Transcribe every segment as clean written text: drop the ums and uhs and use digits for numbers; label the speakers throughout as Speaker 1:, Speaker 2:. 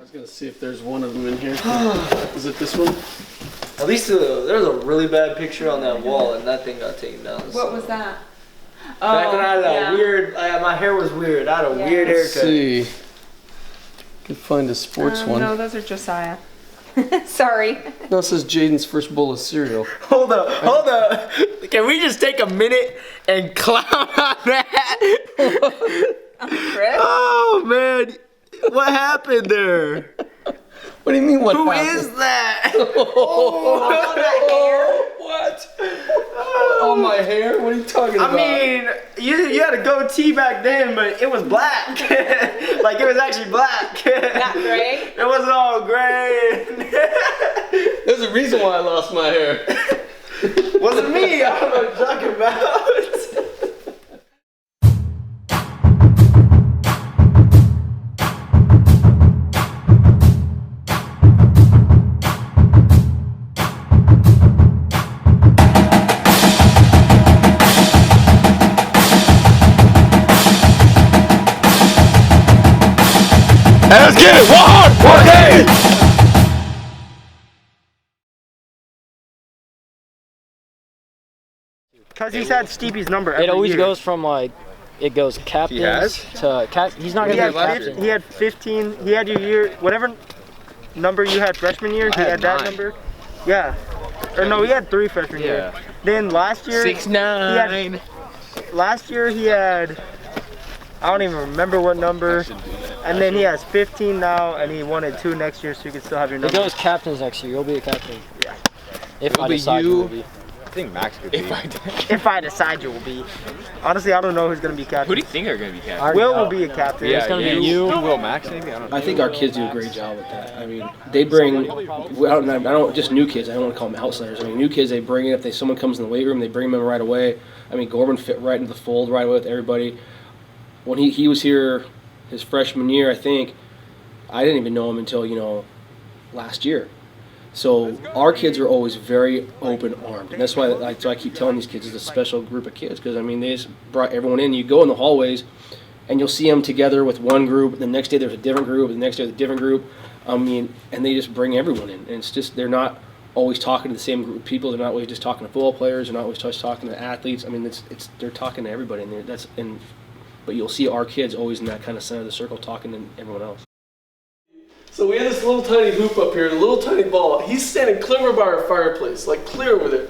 Speaker 1: was gonna see if there's one of them in here. Is it this one?
Speaker 2: At least there's a really bad picture on that wall, and that thing got taken down.
Speaker 3: What was that?
Speaker 2: Back when I had that weird, my hair was weird. I had a weird haircut.
Speaker 1: Let's see. Could find a sports one.
Speaker 3: No, those are Josiah. Sorry.
Speaker 1: No, it says Jaden's first bowl of cereal.
Speaker 2: Hold up. Can we just take a minute and clown on that? Oh man, what happened there?
Speaker 1: What do you mean? What?
Speaker 2: Who
Speaker 1: happened?
Speaker 2: is that?
Speaker 3: Oh, that hair.
Speaker 1: What? Oh, my hair? What are you talking about?
Speaker 2: I mean, you had a goatee back then, but it was black. Like it was actually black.
Speaker 3: Not gray?
Speaker 2: It wasn't all gray.
Speaker 1: There's a reason why I lost my hair.
Speaker 2: Wasn't me. I don't know what you're talking about.
Speaker 4: Let's get it! One day!
Speaker 2: Because he's had Stevie's number.
Speaker 5: It always goes from like, it goes captains to he's not gonna be a captain.
Speaker 2: He had 15. He had your year, whatever number you had freshman year. He had that number. Yeah. Or no, he had 3 freshman year. Then last year.
Speaker 4: 6'9".
Speaker 2: Last year he had. I don't even remember what number. And then he has 15 now, and he wanted 2 next year, so you can still have your number.
Speaker 5: It goes captains next year. You'll be a captain.
Speaker 2: Yeah.
Speaker 5: If I decide you will be.
Speaker 4: I think Max could be.
Speaker 2: If I decide you will be. Honestly, I don't know who's gonna be captain.
Speaker 4: Who do you think are going to be captain?
Speaker 2: Will be a captain.
Speaker 5: It's gonna be you.
Speaker 4: Will Max maybe? I don't know.
Speaker 1: I think our kids do a great job with that. I mean, they bring, I don't just new kids, I don't want to call them outsiders. I mean, new kids, they bring in, if someone comes in the weight room, they bring them in right away. I mean, Gorman fit right into the fold right away with everybody. When he was here his freshman year, I think, I didn't even know him until, last year. So our kids are always very open-armed, and that's why I keep telling these kids it's a special group of kids, because I mean they just brought everyone in. You go in the hallways, and you'll see them together with one group. The next day there's a different group. The next day there's a different group. I mean, and they just bring everyone in, and it's just they're not always talking to the same group of people. They're not always just talking to football players. They're not always just talking to athletes. I mean, they're talking to everybody, but you'll see our kids always in that kind of center of the circle talking to everyone else. So we had this little tiny hoop up here, a little tiny ball. He's standing clear over by our fireplace, like clear over there.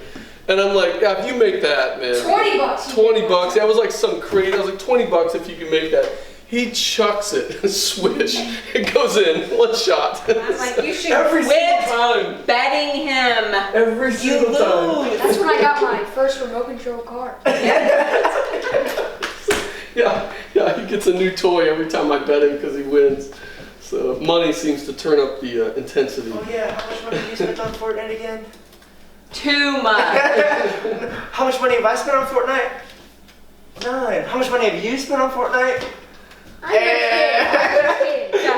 Speaker 1: And I'm like, yeah, if you make that, man. $20. $20. That was like some crazy. I was like, $20 if you can make that. He chucks it, swish. It goes in, one shot.
Speaker 3: I'm like, you should
Speaker 1: Every
Speaker 3: quit
Speaker 1: single time.
Speaker 3: betting him.
Speaker 1: Every single time.
Speaker 6: That's when I got my first remote control car.
Speaker 1: Yeah, he gets a new toy every time I bet him because he wins. So money seems to turn up the intensity.
Speaker 2: Oh yeah, how much money have you spent on Fortnite again?
Speaker 3: Too much.
Speaker 2: How much money have I spent on Fortnite? 9. How much money have you spent on Fortnite?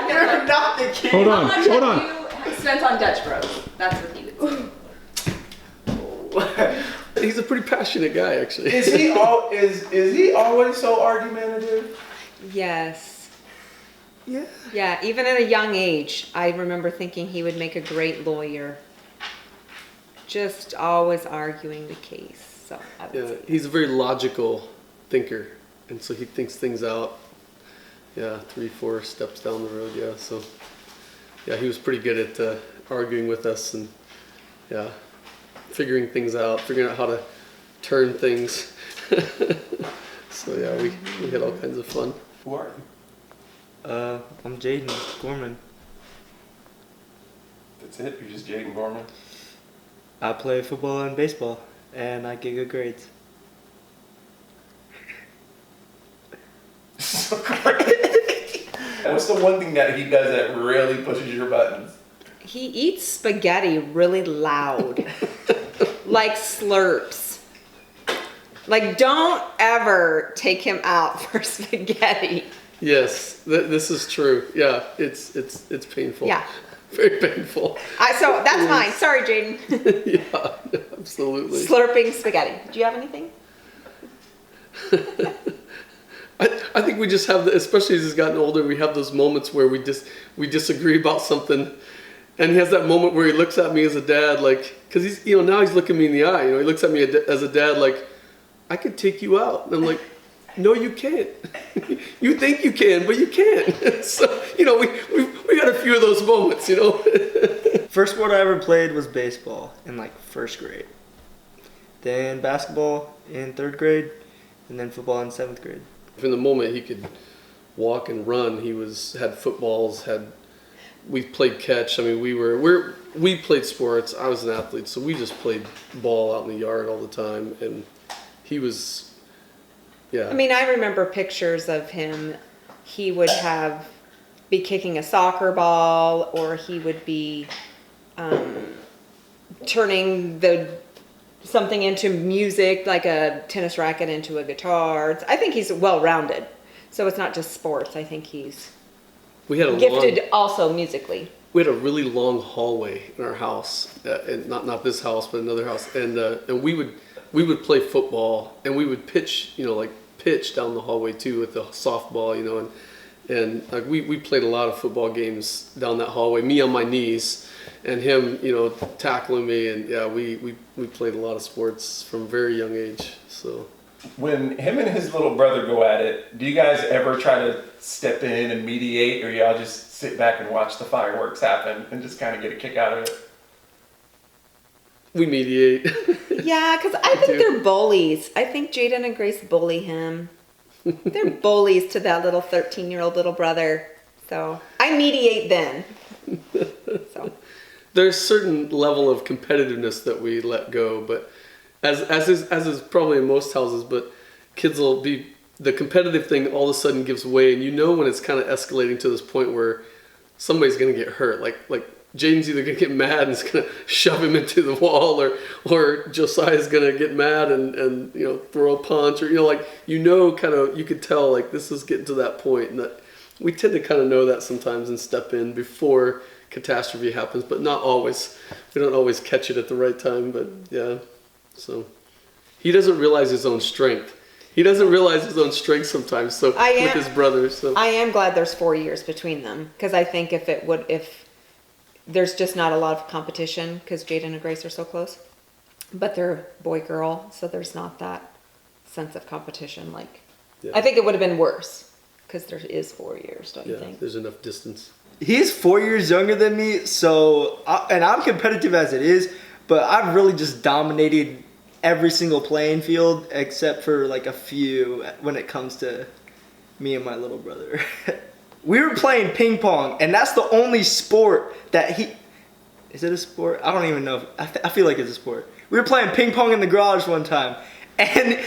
Speaker 2: You're not the kid.
Speaker 4: Hold on,
Speaker 3: How much
Speaker 4: hold on.
Speaker 3: have you spent on Dutch Bros? That's what he would say.
Speaker 1: He's a pretty passionate guy, actually.
Speaker 7: Is he always so argumentative?
Speaker 3: Yes.
Speaker 7: Yeah.
Speaker 3: Yeah, even at a young age, I remember thinking he would make a great lawyer. Just always arguing the case. So I would say.
Speaker 1: He's a very logical thinker, and so he thinks things out. Yeah, 3-4 steps down the road. Yeah, so yeah, he was pretty good at arguing with us and figuring things out, figuring out how to turn things. So yeah, we had all kinds of fun.
Speaker 7: Who are you?
Speaker 2: I'm Jaden, Gorman.
Speaker 7: That's it? You're just Jaden Gorman?
Speaker 2: I play football and baseball, and I get good grades.
Speaker 7: So great. What's the one thing that he does that really pushes your buttons?
Speaker 3: He eats spaghetti really loud. Like slurps. Like, don't ever take him out for spaghetti.
Speaker 1: Yes, this is true. Yeah, it's painful.
Speaker 3: Yeah.
Speaker 1: Very painful.
Speaker 3: So that's fine. Sorry, Jaden.
Speaker 1: Yeah, absolutely.
Speaker 3: Slurping spaghetti. Do you have anything?
Speaker 8: I think we just have, especially as he's gotten older, we have those moments where we disagree about something, and he has that moment where he looks at me as a dad, like, because he's, now he's looking me in the eye. He looks at me as a dad, like, I could take you out, and I'm like, no, you can't. You think you can, but you can't. So we got a few of those moments,
Speaker 2: First sport I ever played was baseball in like first grade. Then basketball in third grade, and then football in seventh grade.
Speaker 8: From the moment he could walk and run, he had footballs, we played catch. I mean, we played sports. I was an athlete, so we just played ball out in the yard all the time, and he was, yeah.
Speaker 3: I mean, I remember pictures of him. He would be kicking a soccer ball, or he would be turning something into music, like a tennis racket into a guitar. I think he's well-rounded. So it's not just sports. I think he's gifted also musically.
Speaker 8: We had a really long hallway in our house, and not this house, but another house, and we would play football, and we would pitch, pitch down the hallway too with the softball, and like we played a lot of football games down that hallway. Me on my knees, and him, tackling me, and yeah, we played a lot of sports from a very young age. So
Speaker 7: when him and his little brother go at it, do you guys ever try to step in and mediate, or y'all just sit back and watch the fireworks happen and just kind of get a kick out of it?
Speaker 8: We mediate.
Speaker 3: Yeah, because I think they're bullies. I think Jaden and Grace bully him. They're bullies to that little 13-year-old little brother. So I mediate then. So
Speaker 8: there's a certain level of competitiveness that we let go, but as is probably in most houses, but kids will be, the competitive thing all of a sudden gives way, and when it's kind of escalating to this point where somebody's going to get hurt. Like Jaden's either going to get mad and is going to shove him into the wall, or Josiah's going to get mad and throw a punch, or you could tell like this is getting to that point, and that we tend to kind of know that sometimes and step in before catastrophe happens, but not always. We don't always catch it at the right time, but yeah. So he doesn't realize his own strength. He doesn't realize his own strength sometimes. So with his brothers. So
Speaker 3: I am glad there's 4 years between them, because I think if there's just not a lot of competition, because Jaden and Grace are so close, but they're boy-girl, so there's not that sense of competition. I think it would have been worse, because there is 4 years, don't you think?
Speaker 8: There's enough distance.
Speaker 2: He's 4 years younger than me, and I'm competitive as it is, but I've really just dominated every single playing field except for like a few when it comes to me and my little brother. We were playing ping pong, and that's the only sport that is it a sport? I don't even know. I feel like it's a sport. We were playing ping pong in the garage one time, and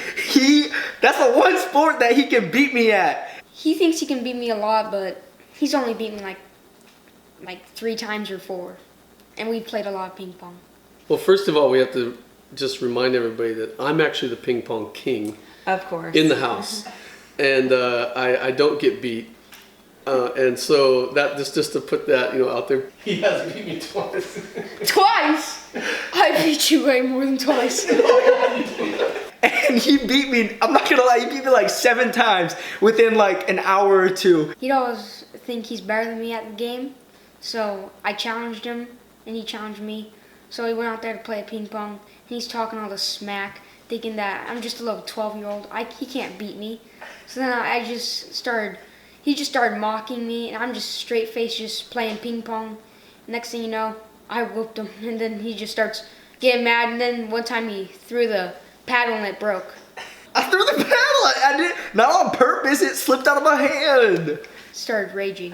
Speaker 2: that's the one sport that he can beat me at.
Speaker 6: He thinks he can beat me a lot, but he's only beat me like 3 times or 4. And we played a lot of ping pong.
Speaker 8: Well, first of all, we have to just remind everybody that I'm actually the ping pong king.
Speaker 3: Of course.
Speaker 8: In the house. And I don't get beat. And so that just to put that out there. He has beat me twice.
Speaker 6: Twice? I beat you way more than twice.
Speaker 2: And he beat me, I'm not gonna lie, he beat me like 7 times within like an hour or 2.
Speaker 6: He'd always think he's better than me at the game. So I challenged him, and he challenged me. So he went out there to play ping pong, and he's talking all the smack, thinking that I'm just a little 12-year-old. He can't beat me. So then he just started mocking me, and I'm just straight-faced just playing ping pong. Next thing you know, I whooped him, and then he just starts getting mad, and then one time he threw the paddle and it broke.
Speaker 2: I threw the paddle, I did not on purpose, it slipped out of my hand.
Speaker 6: Started raging.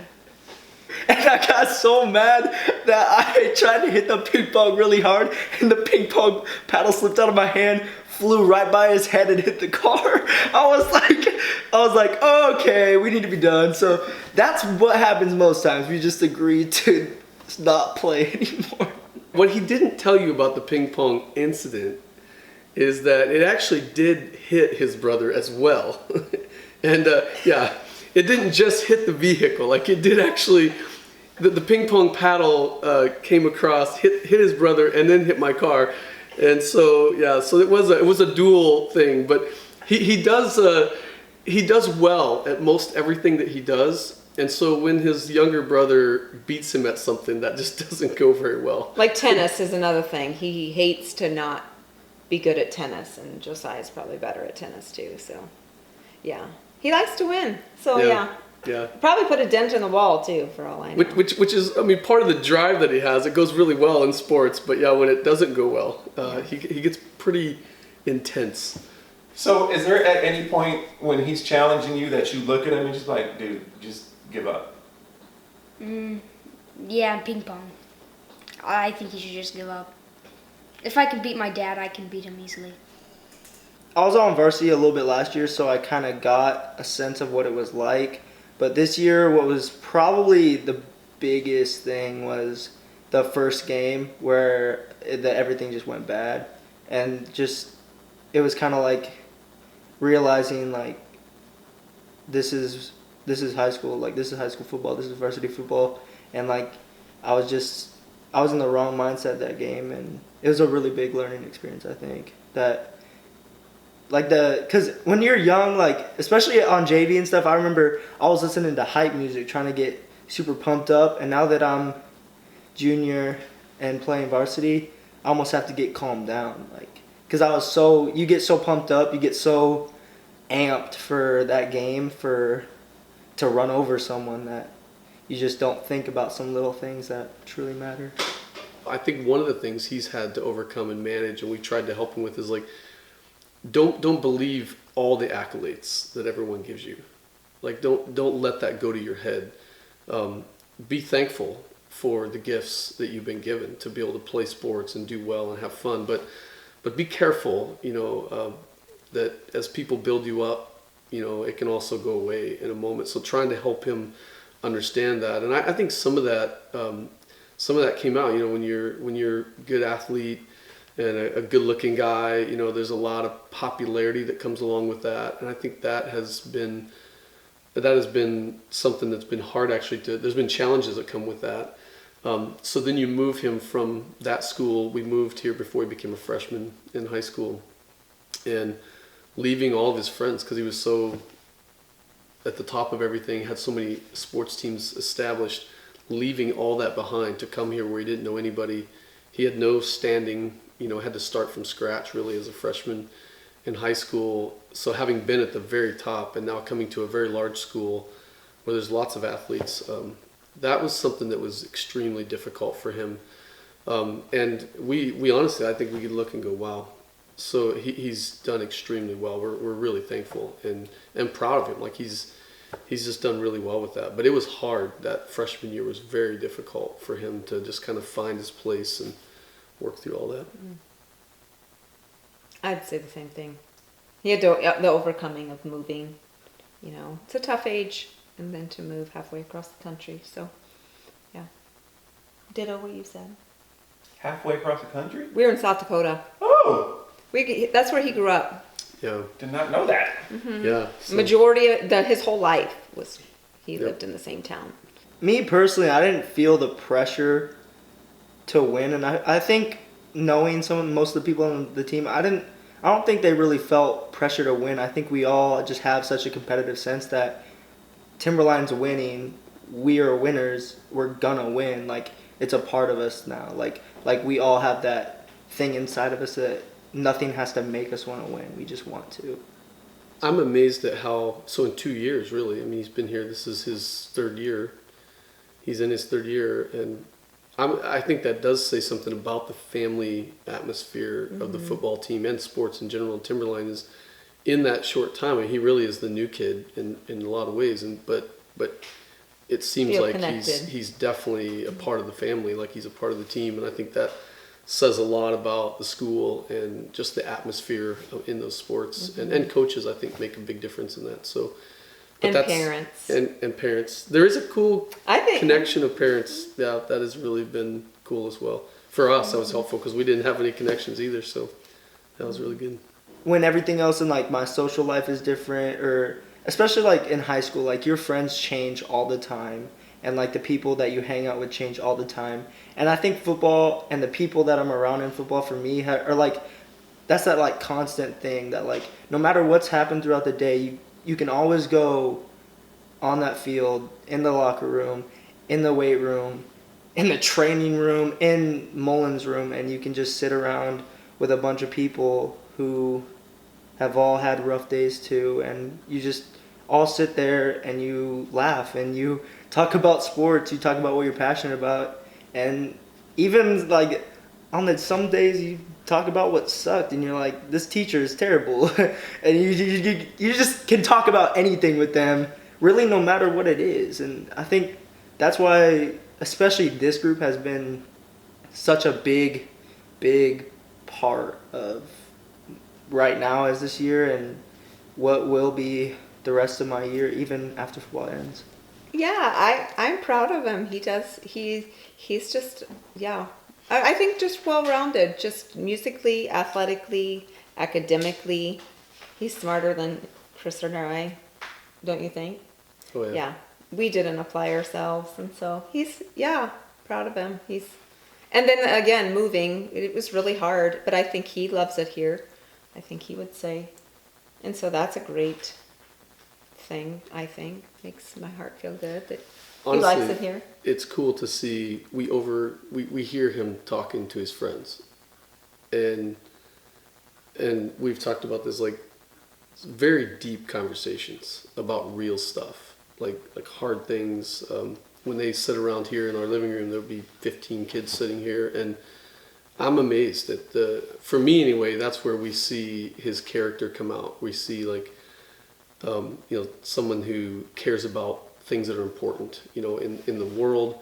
Speaker 2: And I got so mad that I tried to hit the ping pong really hard, and the ping pong paddle slipped out of my hand, flew right by his head and hit the car. I was like, okay, we need to be done. So that's what happens most times. We just agree to not play anymore.
Speaker 8: What he didn't tell you about the ping pong incident is that it actually did hit his brother as well. And it didn't just hit the vehicle. Like it did actually, the ping pong paddle came across, hit his brother, and then hit my car. And so it was a dual thing. But he does he does well at most everything that he does. And so when his younger brother beats him at something, that just doesn't go very well.
Speaker 3: Like tennis is another thing. He hates to not be good at tennis, and Josiah's probably better at tennis too. So, yeah, he likes to win. So yeah.
Speaker 8: Yeah.
Speaker 3: Probably put a dent in the wall too, for all I know.
Speaker 8: Which is, I mean, part of the drive that he has. It goes really well in sports, but yeah, when it doesn't go well, he gets pretty intense.
Speaker 7: So, is there at any point when he's challenging you that you look at him and just like, dude, just give up?
Speaker 6: Yeah, ping pong. I think he should just give up. If I can beat my dad, I can beat him easily.
Speaker 2: I was on varsity a little bit last year, so I kind of got a sense of what it was like. But this year, what was probably the biggest thing was the first game where everything just went bad. And just, it was kind of like realizing like this is high school, like this is high school football, this is varsity football. And like I was in the wrong mindset that game, and it was a really big learning experience, I think. Because when you're young, like, especially on JV and stuff, I remember I was listening to hype music, trying to get super pumped up. And now that I'm junior and playing varsity, I almost have to get calmed down. Like, because you get so pumped up, you get so amped for that game, to run over someone, that you just don't think about some little things that truly matter.
Speaker 8: I think one of the things he's had to overcome and manage, and we tried to help him with, is like, don't believe all the accolades that everyone gives you. Like, don't let that go to your head. Be thankful for the gifts that you've been given to be able to play sports and do well and have fun. But be careful, that as people build you up, it can also go away in a moment. So trying to help him understand that, and I think some of that came out. When you're a good athlete and a good-looking guy, there's a lot of popularity that comes along with that, and I think that has been something that's been hard actually. There's been challenges that come with that. So then you move him from that school. We moved here before he became a freshman in high school, and leaving all of his friends because he was so at the top of everything, had so many sports teams established, leaving all that behind to come here where he didn't know anybody. He had no standing, had to start from scratch really as a freshman in high school. So having been at the very top and now coming to a very large school where there's lots of athletes, that was something that was extremely difficult for him. And we honestly, I think we could look and go, wow. So he's done extremely well. We're really thankful and proud of him. Like he's just done really well with that. But it was hard. That freshman year was very difficult for him to just kind of find his place and work through all that.
Speaker 3: I'd say the same thing. He had the overcoming of moving. It's a tough age, and then to move halfway across the country. So, yeah. Ditto what you said.
Speaker 7: Halfway across the country?
Speaker 3: We were in South Dakota.
Speaker 7: Oh!
Speaker 3: That's where he grew up.
Speaker 8: Yeah.
Speaker 7: Did not know that.
Speaker 3: Mm-hmm.
Speaker 8: Yeah. So.
Speaker 3: Majority of his whole life he lived in the same town.
Speaker 2: Me personally, I didn't feel the pressure to win, and I think knowing most of the people on the team, I don't think they really felt pressure to win. I think we all just have such a competitive sense that Timberline's winning, we are winners, we're gonna win. Like, it's a part of us now. Like we all have that thing inside of us that nothing has to make us want to win. We just want to.
Speaker 8: I'm amazed at so in 2 years, really, I mean, he's been here, this is his third year. He's in his third year, and I think that does say something about the family atmosphere of the football team and sports in general. Timberline is, in that short time, I mean, he really is the new kid in a lot of ways, but it seems like he's definitely a part of the family, like he's a part of the team, and I think that says a lot about the school and just the atmosphere in those sports. And coaches, I think, make a big difference in that. So,
Speaker 3: Parents.
Speaker 8: And parents. There is a cool
Speaker 3: I
Speaker 8: connection of parents. Yeah, that has really been cool as well. For us, that was helpful because we didn't have any connections either. So that was really good.
Speaker 2: When everything else in like my social life is different, or especially like in high school, like your friends change all the time. And like the people that you hang out with change all the time. And I think football and the people that I'm around in football for me are like, that's that like constant thing that like no matter what's happened throughout the day, you can always go on that field, in the locker room, in the weight room, in the training room, in Mullen's room, and you can just sit around with a bunch of people who have all had rough days too, and you just all sit there and you laugh and you talk about sports, you talk about what you're passionate about, and even like on some days you talk about what sucked and you're like, this teacher is terrible. And you just can talk about anything with them, really, no matter what it is. And I think that's why especially this group has been such a big part of right now as this year and what will be the rest of my year, even after football ends.
Speaker 3: Yeah, I'm proud of him. He's just, yeah. I think just well-rounded, just musically, athletically, academically. He's smarter than Chris or I, don't you think?
Speaker 8: Oh, yeah.
Speaker 3: Yeah, we didn't apply ourselves, and so he's, yeah, proud of him. And then again, moving, it was really hard, but I think he loves it here. I think he would say. And so that's a great thing, I think. Makes my heart feel good that
Speaker 8: Honestly,
Speaker 3: he likes it here.
Speaker 8: It's cool to see we hear him talking to his friends, and we've talked about this, like very deep conversations about real stuff, like hard things. When they sit around here in our living room, there'll be 15 kids sitting here, and I'm amazed at for me anyway, that's where we see his character come out. We see someone who cares about things that are important, in the world,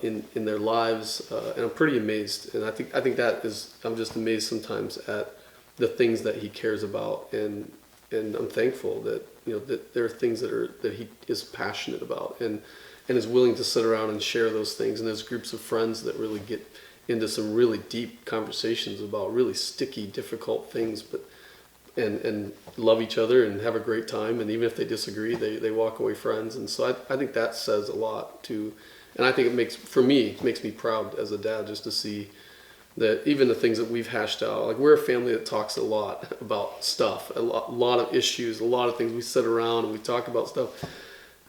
Speaker 8: in their lives, and I'm pretty amazed. And I think that is, I'm just amazed sometimes at the things that he cares about, and I'm thankful that that there are things that he is passionate about and is willing to sit around and share those things. And there's groups of friends that really get into some really deep conversations about really sticky, difficult things, but and love each other and have a great time. And even if they disagree, they walk away friends. And so I think that says a lot too. And I think it makes me proud as a dad just to see that even the things that we've hashed out, like we're a family that talks a lot about stuff, a lot of issues, a lot of things. We sit around and we talk about stuff.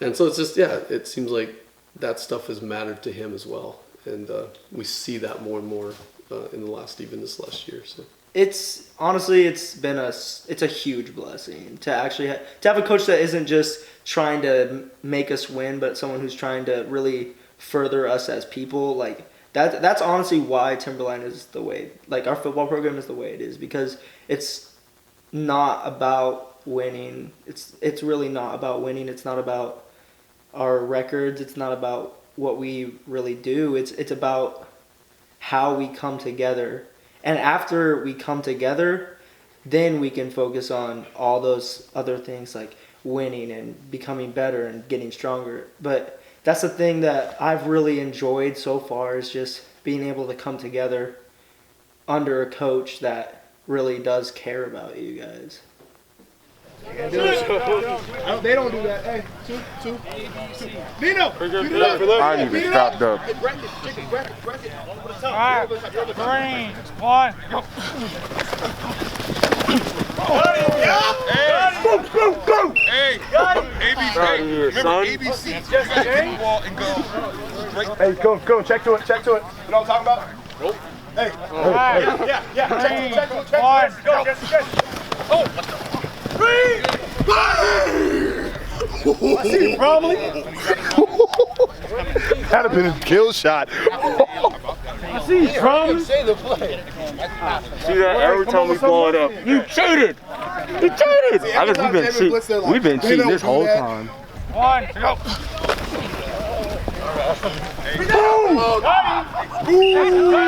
Speaker 8: And so it's just, it seems like that stuff has mattered to him as well. And we see that more and more in this last year. So
Speaker 2: it's honestly, it's a huge blessing to actually to have a coach that isn't just trying to make us win, but someone who's trying to really further us as people. Like that's honestly why Timberline is the way, like our football program is the way it is, because it's not about winning. It's really not about winning. It's not about our records. It's not about what we really do. It's about how we come together. And after we come together, then we can focus on all those other things like winning and becoming better and getting stronger. But that's the thing that I've really enjoyed so far, is just being able to come together under a coach that really does care about you guys.
Speaker 9: They don't do that. Hey, two. Dino!
Speaker 4: I need to be strapped up.
Speaker 9: All right, 3, 1, go. Go! Hey, remember ABC. Just the ball and go. Hey, go, check to it. You know what I'm talking about? Nope. Hey. Yeah. Check to it. Go, Jesse. Oh. 3, I see you, probably. That'd have been a kill shot. I see you, probably. See that every time we blow it up. You cheated. I guess we've been cheating this whole time. 1, go.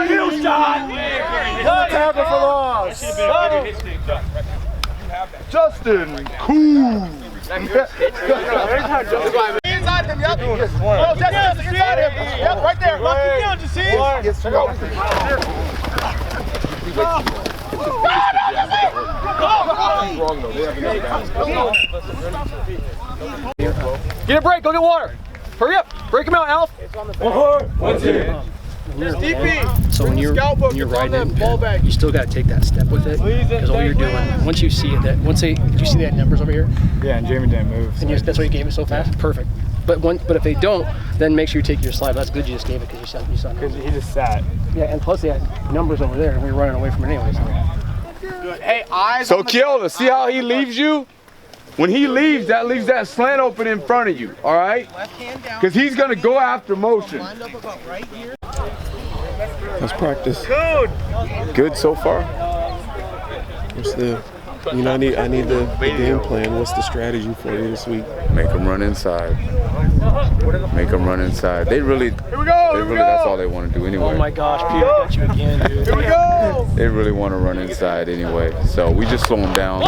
Speaker 9: Kill shot. Tackle for loss. Justin, cool. Inside him, yep. Oh, Justin, inside him. Yep, right there. Lock him down, you see? Yes, go.
Speaker 5: Get a break, go get water. Hurry up, break him out, Alf.
Speaker 7: 1, 2.
Speaker 1: So when you're riding it, you still got to take that step with it, because all you're doing, once you see it, did you see that numbers over here?
Speaker 10: Yeah, and Jamie didn't move.
Speaker 1: And that's why you gave it so fast? Yeah. Perfect. But if they don't, then make sure you take your slide. That's good you just gave it because you saw numbers.
Speaker 10: Because he just sat.
Speaker 1: Yeah, and plus they had numbers over there, and we were running away from it anyway.
Speaker 10: Good. Hey, eyes. So Keola, see how he leaves you? When he leaves that slant open in front of you, all right? Because he's going to go after motion.
Speaker 11: How's practice?
Speaker 10: Good so far.
Speaker 11: What's the, I need the game plan. What's the strategy for you this week?
Speaker 4: Make them run inside. Make them run inside. They really, that's all they want to do anyway.
Speaker 1: Oh my gosh, Peter, I got you again, dude.
Speaker 10: Here we go!
Speaker 4: They really want to run inside anyway. So we just slow them down.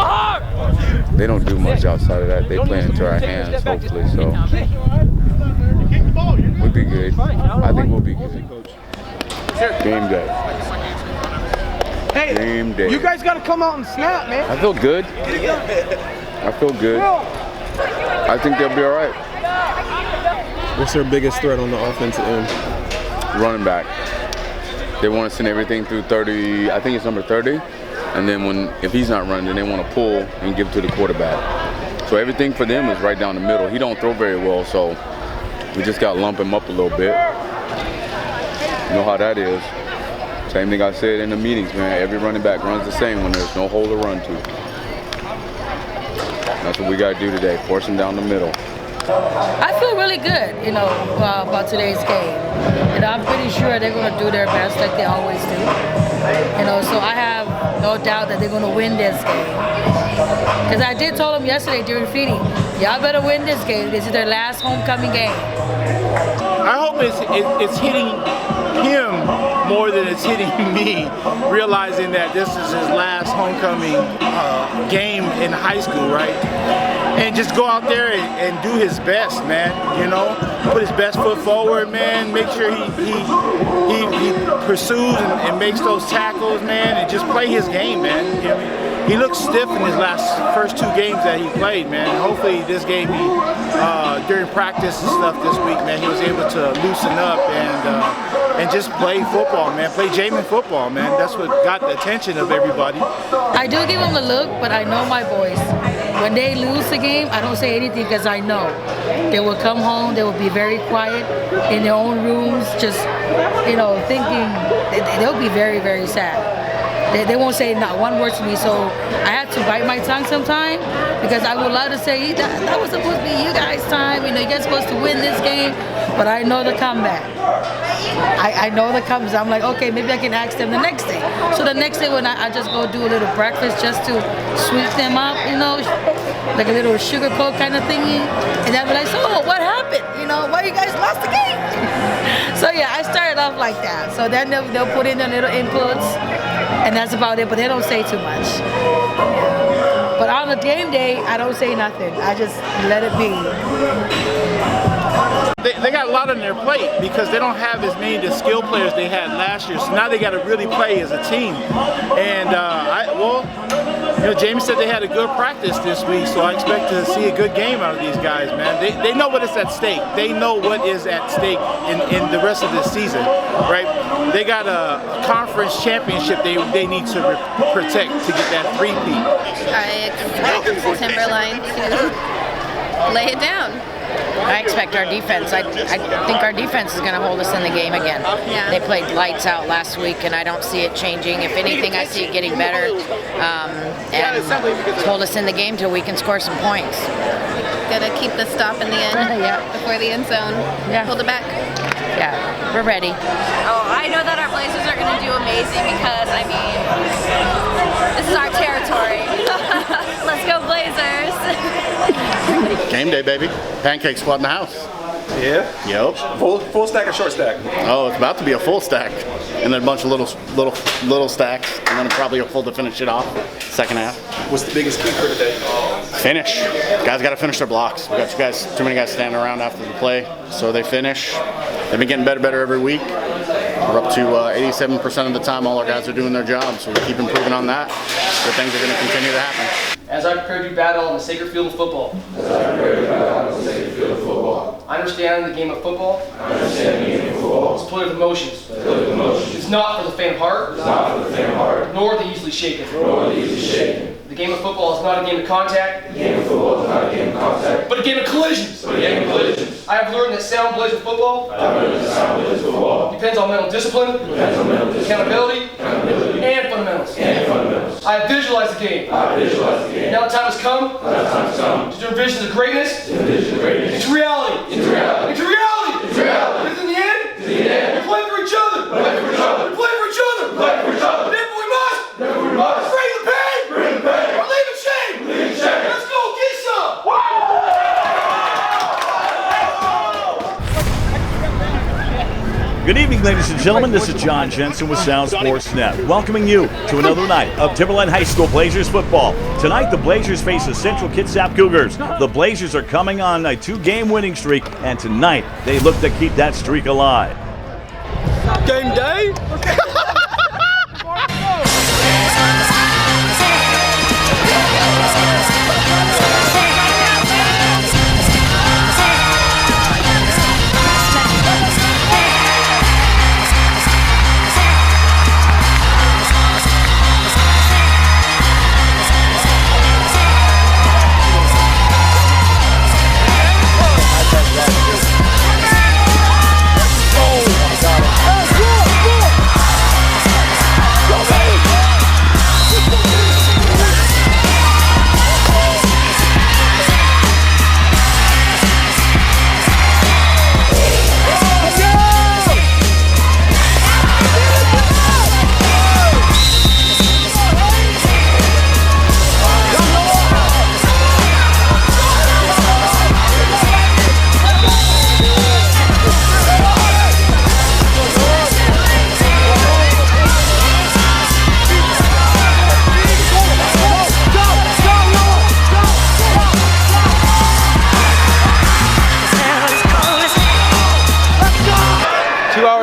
Speaker 4: They don't do much outside of that. They play into our hands, hopefully. So we'll be good. I think we'll be good. Game day.
Speaker 10: Hey,
Speaker 4: game day.
Speaker 10: You guys got to come out and snap, man.
Speaker 4: I feel good. I feel good. I think they'll be all right.
Speaker 11: What's their biggest threat on the offensive end?
Speaker 4: Running back. They want to send everything through 30. I think it's number 30. And then if he's not running, then they want to pull and give to the quarterback. So everything for them is right down the middle. He don't throw very well, so we just got to lump him up a little bit. You know how that is. Same thing I said in the meetings, man. Every running back runs the same when there's no hole to run to. That's what we got to do today, force him down the middle.
Speaker 12: I feel really good, about today's game. I'm pretty sure they're going to do their best like they always do. So I have no doubt that they're going to win this game. Because I did tell them yesterday during feeding, y'all better win this game. This is their last homecoming game.
Speaker 13: I hope it's hitting him more than it's hitting me, realizing that this is his last homecoming game in high school, right? And just go out there and do his best, man. Put his best foot forward, man. Make sure he pursues and makes those tackles, man, and just play his game, man. He looked stiff in his first two games that he played, man. Hopefully this game, during practice and stuff this week, man, he was able to loosen up and just play football, man. Play Jaden football, man. That's what got the attention of everybody.
Speaker 12: I do give him a look, but I know my boys. When they lose the game, I don't say anything because I know they will come home, they will be very quiet in their own rooms, just, thinking, they'll be very, very sad. They won't say not one word to me, so I have to bite my tongue sometime because I would love to say that was supposed to be you guys' time. You guys supposed to win this game, but I know the comeback. I know the comeback. I'm like, okay, maybe I can ask them the next day. So the next day when I just go do a little breakfast just to sweep them up, like a little sugar coat kind of thingy, and they'll be like, so what happened? Why you guys lost the game? So yeah, I started off like that. So then they'll put in their little inputs. And that's about it, but they don't say too much. But on the game day, I don't say nothing. I just let it be.
Speaker 13: They got a lot on their plate because they don't have as many of the skill players they had last year. So now they got to really play as a team. And James said they had a good practice this week, so I expect to see a good game out of these guys, man. They know what is at stake. They know what is at stake in the rest of this season, right? They got a conference championship they need to protect to get that three-peat.
Speaker 14: I expect Timberline to lay it down.
Speaker 15: I expect our defense. I think our defense is going to hold us in the game again.
Speaker 14: Yeah.
Speaker 15: They played lights out last week, and I don't see it changing. If anything, I see it getting better and hold us in the game till we can score some points.
Speaker 14: Gotta keep the stop in the end before the end zone.
Speaker 15: Yeah.
Speaker 14: Hold it back.
Speaker 15: Yeah, we're ready.
Speaker 16: Oh, I know that our Blazers are going to do amazing because, this is our territory. Let's go Blazers.
Speaker 17: Game day, baby. Pancake squad in the house.
Speaker 9: Yeah?
Speaker 17: Yep.
Speaker 9: Full stack or short stack?
Speaker 17: Oh, it's about to be a full stack. And then a bunch of little stacks. And then probably a full to finish it off. Second half.
Speaker 9: What's the biggest key for today?
Speaker 17: Finish. Guys got to finish their blocks. We got too many guys standing around after the play. So they finish. They've been getting better every week. We're up to 87% of the time all our guys are doing their job. So we keep improving on that. Good things are going to continue to happen.
Speaker 1: As I prepared you battle on the sacred field of football. I understand the game of football. It's politically with emotions. It's not for the faint of heart. Nor the easily shaken. The game of football is not a game of contact. But a game of collisions. I have learned that sound plays with football depends on mental discipline, accountability, and fundamentals. I have visualized the game. Now the time has come to turn visions of greatness into reality. Into reality. Because in the end, we play for each other. We play for each other. Therefore we must. Bring the pain. Or leave it shame. Let's go get some.
Speaker 18: Good evening, ladies and gentlemen. This is John Jensen with Sound Sports Net, welcoming you to another night of Timberline High School Blazers football. Tonight, the Blazers face the Central Kitsap Cougars. The Blazers are coming on a 2-game winning streak, and tonight they look to keep that streak alive.
Speaker 9: Game day?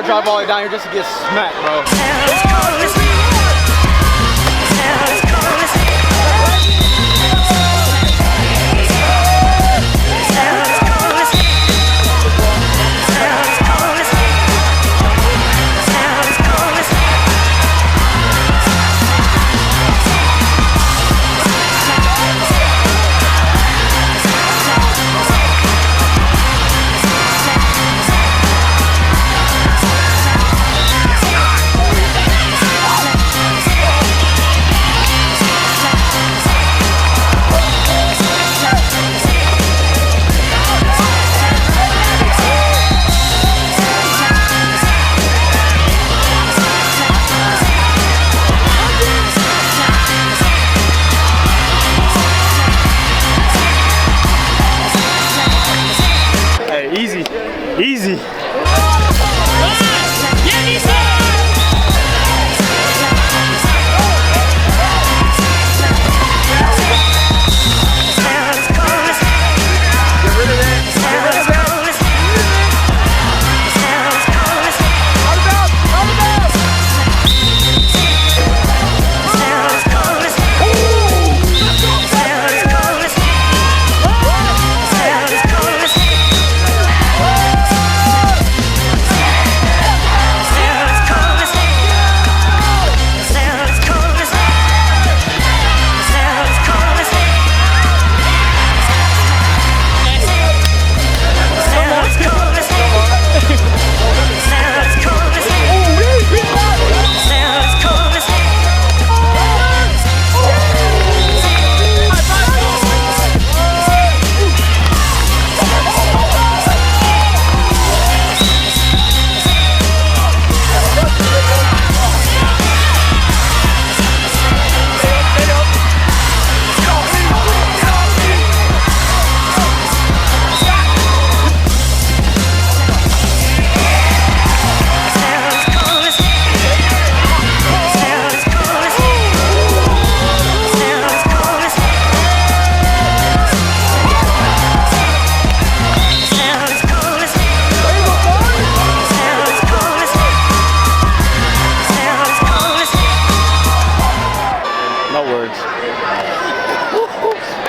Speaker 19: Drive all the way down here just to get smacked, bro.
Speaker 9: Easy.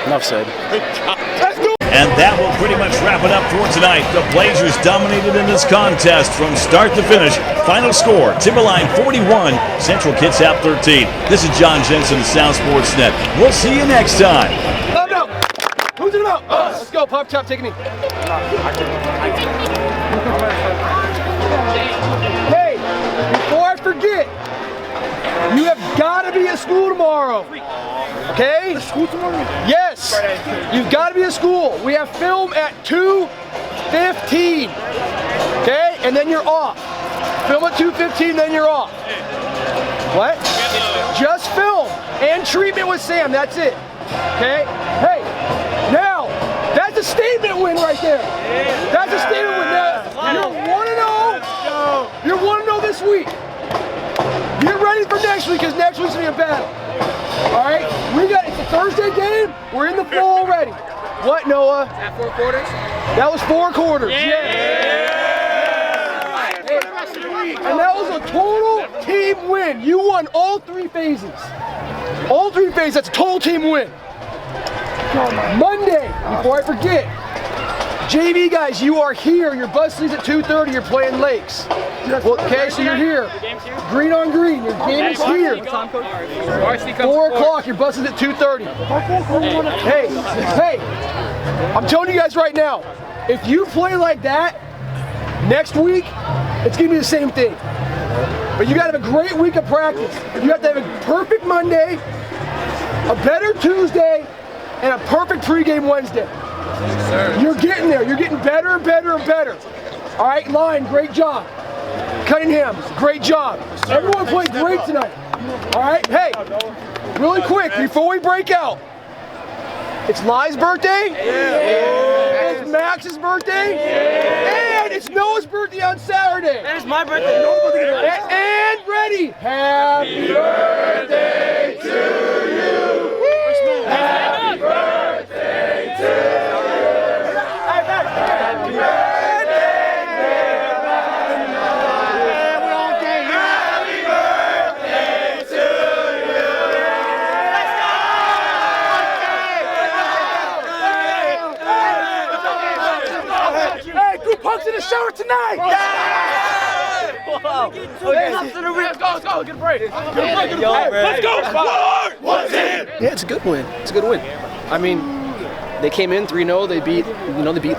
Speaker 18: Enough said. And that will pretty much wrap it up for tonight. The Blazers dominated in this contest from start to finish. Final score, Timberline 41, Central Kitsap 13. This is John Jensen of South Sports Net. We'll see you next time.
Speaker 1: No. Who's in the mouth? Let's go, Pop Chop, take a knee. Hey, before I forget, you have got to be at school tomorrow. Okay? School tomorrow? Yes. You've got to be at school. We have film at 2:15. Okay? And then you're off. Film at 2:15, then you're off. What? Just film and treatment with Sam. That's it. Okay? Hey, now, that's a statement win right there. That's a statement win. Now, you're 1-0. You're 1-0 this week. Get ready for next week, because next week's going to be a battle. All right? It's a Thursday game. We're in the flow already. What, Noah? Is that 4 quarters? That was 4 quarters. Yeah. And that was a total team win. You won all 3 phases. All 3 phases, that's a total team win. Monday, before I forget, JV guys, you are here. Your bus leaves at 2:30. You're playing Lakes. Well, okay, so you're here. Green on green. Your game is here. 4 o'clock. Your bus is at 2:30. Hey, I'm telling you guys right now, if you play like that next week, it's gonna be the same thing. But you gotta have a great week of practice. You have to have a perfect Monday, a better Tuesday, and a perfect pregame Wednesday. You're getting there. You're getting better and better and better. All right, line, great job. Cunningham, great job. Everyone played great tonight. All right, hey, really quick, before we break out, it's Lai's birthday, it's Max's birthday, and it's Noah's birthday on Saturday.
Speaker 19: And it's my birthday.
Speaker 1: And ready. Happy birthday to you. Happy birthday to you. Happy Punk's in the shower tonight! Yeah! Let's go, get a break. Let's go, Sport! What's in? Yeah, it's a good win. It's a good win. I mean, they came in 3-0. They beat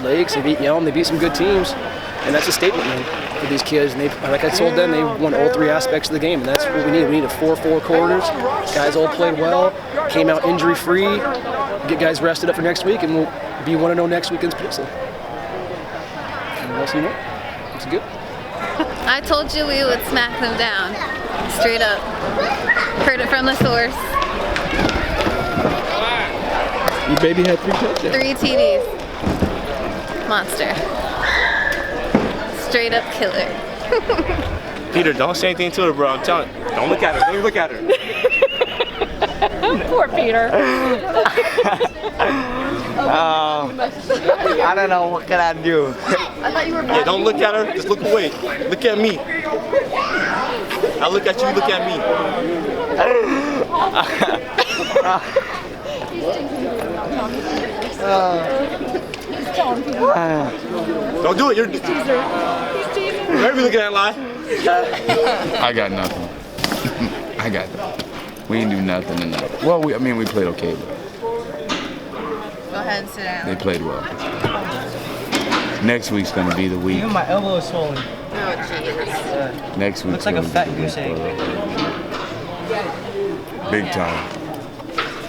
Speaker 1: Lakes. They beat Yelm. They beat some good teams, and that's a statement win for these kids. And they, like I told them, they won all 3 aspects of the game, and that's what we need. We need a 4-4 quarters. Guys all played well, came out injury-free. Get guys rested up for next week, and we'll be 1-0 next week against Peninsula. Else you know? It's good.
Speaker 14: I told you we would smack them down. Straight up. Heard it from the source.
Speaker 11: Your baby had 3 touchdowns.
Speaker 14: 3 TDs. Monster. Straight up killer.
Speaker 19: Peter, don't say anything to her, bro. I'm telling you. Don't look at her. Don't even look at her.
Speaker 12: Poor Peter.
Speaker 19: I don't know. What can I do?
Speaker 14: I thought you were
Speaker 19: Yeah, don't look at her. Just look away. Look at me. I look at you. You look at me. Don't do it. You're be looking at lie.
Speaker 4: I got nothing. I got nothing. We didn't do nothing tonight. Well, we played okay, but
Speaker 14: Go ahead and sit down.
Speaker 4: they played well. Next week's gonna be the week.
Speaker 19: Even my elbow is swollen.
Speaker 14: Oh, jeez.
Speaker 4: Next week's
Speaker 19: Looks like a
Speaker 4: gonna
Speaker 19: fat
Speaker 4: be the
Speaker 19: goose egg.
Speaker 4: big time.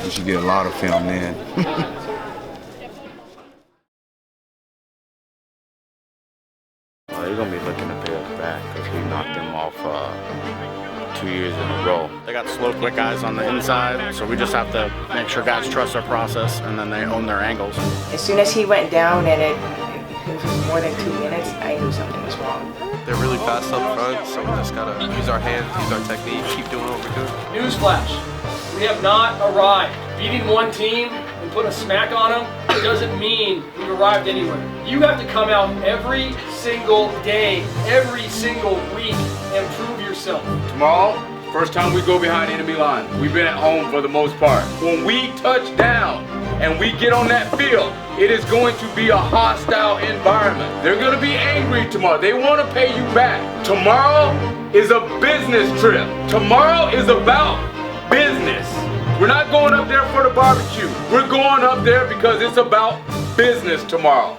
Speaker 4: We should get a lot of film in. They're gonna be looking to pay us back because we knocked them off 2 years in a row.
Speaker 17: They got slow, quick guys on the inside, so we just have to make sure guys trust our process and then they own their angles.
Speaker 20: As soon as he went down and it was more than 2 minutes, I knew something was wrong.
Speaker 21: They're really fast up front, so we just gotta use our hands, use our technique, keep doing what we're doing.
Speaker 1: Newsflash, we have not arrived. Beating one team and putting a smack on them doesn't mean we've arrived anywhere. You have to come out every single day, every single week, and prove yourself.
Speaker 10: Tomorrow, first time we go behind enemy line. We've been at home for the most part. When we touch down, and we get on that field, it is going to be a hostile environment. They're going to be angry tomorrow. They want to pay you back. Tomorrow is a business trip. Tomorrow is about business. We're not going up there for the barbecue. We're going up there because it's about business tomorrow.